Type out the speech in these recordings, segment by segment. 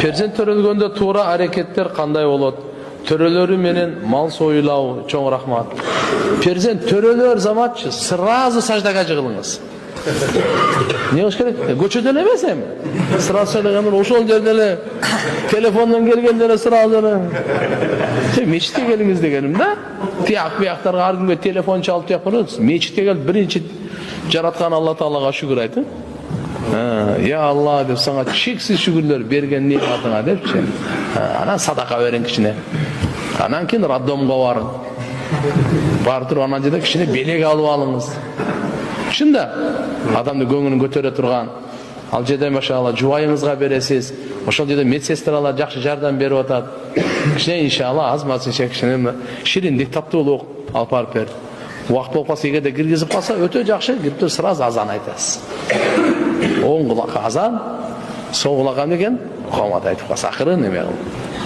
Перзент төрөлгөндө туура аракеттер кандай болот? Төрөлөрү менен мал союлау чоң рахмат. Перзент төрөлөр заматчы сразу саждага жыгылыңыз. Не кылыш керек? Көчөдө эле эмес эми. Сразу саждага ошол жерде эле телефондон келгенде эле сразу эле. Мечитке келиңиз дегеним да. Тияк бияктарга ар күнгө телефон чалып тияк барабыз. Мечитке келип биринчи жараткан Алла Таалага шүгүр айтың. Я Алла деп сага чексиз шүгүрлөр берген неmatыңа депчи. Анан садака бериң кичине. Анан кийин роддомго барың. Барып туруп анан жерде кичине белек алып алыңыз. Чында адамды көңүлүн көтөрө турган, ал жерде машалла жубайыңызга бересиз. Ошол жерде медсестралар жакшы жардам берип атат. Кичине иншалла аз-мазынча кичине шириндик, таттуулук алып барып бер. Убакыт болуп калса, эгерде киргизип калса, өтө жакшы, кирип туруп сразу азан айтасыз. Оң кулакка азан, сол кулакка деген комат айтып калса, акырын эме кылып.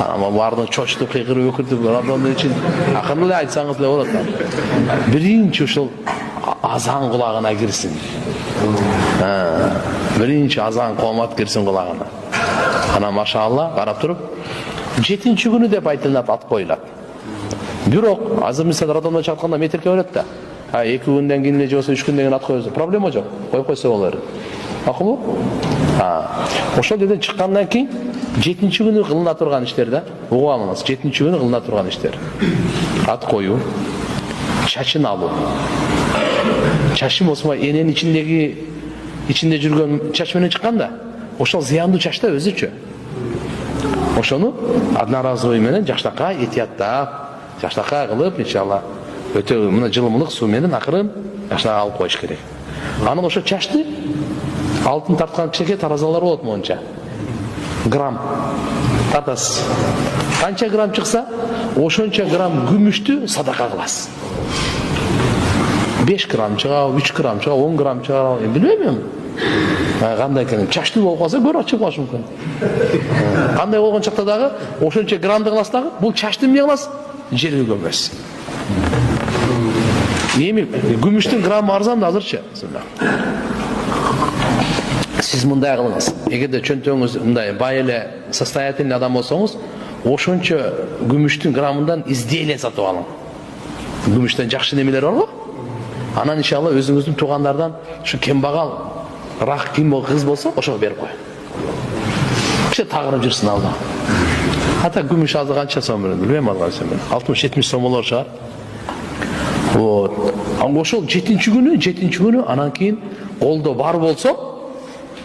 Ама бардын чочтуп, кыйкырып, өкүртүп, радондун үчүн акырын эле айтсаңыз эле болот. Биринчи ушул азан кулагына кирсин. Биринчи азан комат кирсин кулагына. Ана машалла карап туруп, 7-нчи күнү деп айтылат, ат коюлат. Бирок азыр мисалы радомдон чакыртканда метрке берет да. 2 күндөн кийин же болсо 3 күндөн кийин ат коюлса, проблема жок. Коюп койсо болор. Макулбу? Ошол жерден чыккандан кийин 7-нчи күнү кылына турган иштер да. Угуп алыңыз, 7-нчи күнү кылына турган иштер. Ат коюу, чачын алуу. Чачы болсо эненин ичинде жүргөн чач менен чыкканда, ошол зыяндуу чач да өзүчө. Ошону одноразовый менен жакшака этияттап, жакшака кылып, иншалла, өтө мына жылымдык суу менен акырын жакшака алып коюш керек. Анан ошо чачты алтын тарткан кичинекей таразалар болот монча. Грамм тартасыз. Канча грамм чыкса, ошонча грамм күмүштү садака кыласыз. 5 грамм чыгабы, 3 грамм чыгабы, 10 грамм чыгабы, билбейм мен. Кандай экенин, чачтуу болуп калса көрөк чыгышы мүмкүн. Кандай болгон чакта дагы ошонча граммды кыласыз дагы, бул чачты эмне кыласыз? Жерге көмөсүз. Эми күмүштүн граммы арзан да азырчы. Сиз мындай кылыңыз. Эгерде чөнтөгүңүз мындай бай эле состоятельный адам болсоңуз, ошончо күмүштүн граммынан изделие сатып алың. Күмүштөн жакшы немелер бар го? Анан иншалла өзүңүздүн туугандардан ушу кембагал рак ким кыз болсо, ошого берип кой. Кичи тагырып жүрсүн алда. Ата күмүш азыр канча сом берет? Билбейм алганча мен. 60-70 сом болор чыгар. Вот. Ошол 7-нчи күнү анан кийин колдо бар болсо,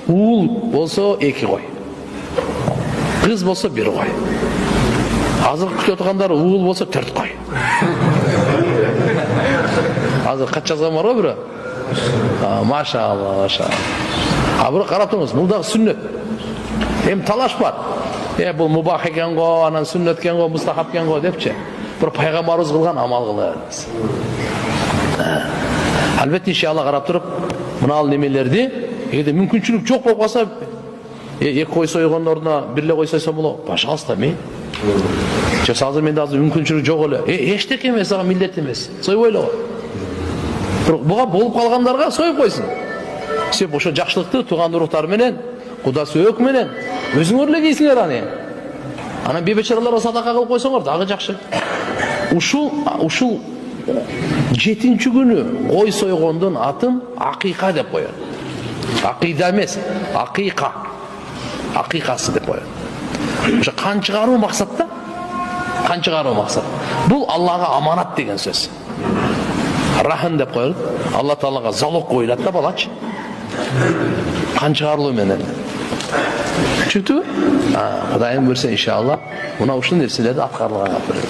уул болсо 2 кой. Кыз болсо 1 кой. Азыр күтүп тургандар уул болсо 4 кой. Азыр кат жазган бар го бирөө? Машалла, машалла. Бирок карап туруңуз, бул дагы сүннөт. Эми талаш бар. Бул мубах экен го, анан сүннөт экен го, мустахаб экен го депчи. Бир пайгамбарыбыз кылган амал кылабыз. Албетте иншалла карап туруп, мынал немелерди, эгерде мүмкүнчүлүк жок болуп калса, 2 кой сойгондун ордуна 1 эле кой сойсом болот. Пожалуйста, мен. Азыр менде азыр мүмкүнчүлүк жок эле. Эчтеке эмес, ага милдет эмес. Сойбой эле кой. Бирок буга болуп калгандарга союп койсун. Сен ошо жакшылыкты тууган уруктар менен, Куда сөөк менен өзүңөр эле кейсиңер аны. Анан бейбечараларга садака кылып койсоңор дагы жакшы. Ушул 7-нчи күнү кой сойгондун атын акыйка деп коёт. Акыйда эмес, акыйка. Акыйкасы деп коёт. Ошо кан чыгаруу максатта, кан чыгаруу максат. Бул Аллага аманат деген сөз. Рахан деп коёт. Алла Таалага залог коюлат да балачы. Кан чыгарылуу менен. Түшүктүбү? Кудайым көрсө иншалла, мына ушул нерселерди аткарылганга берет.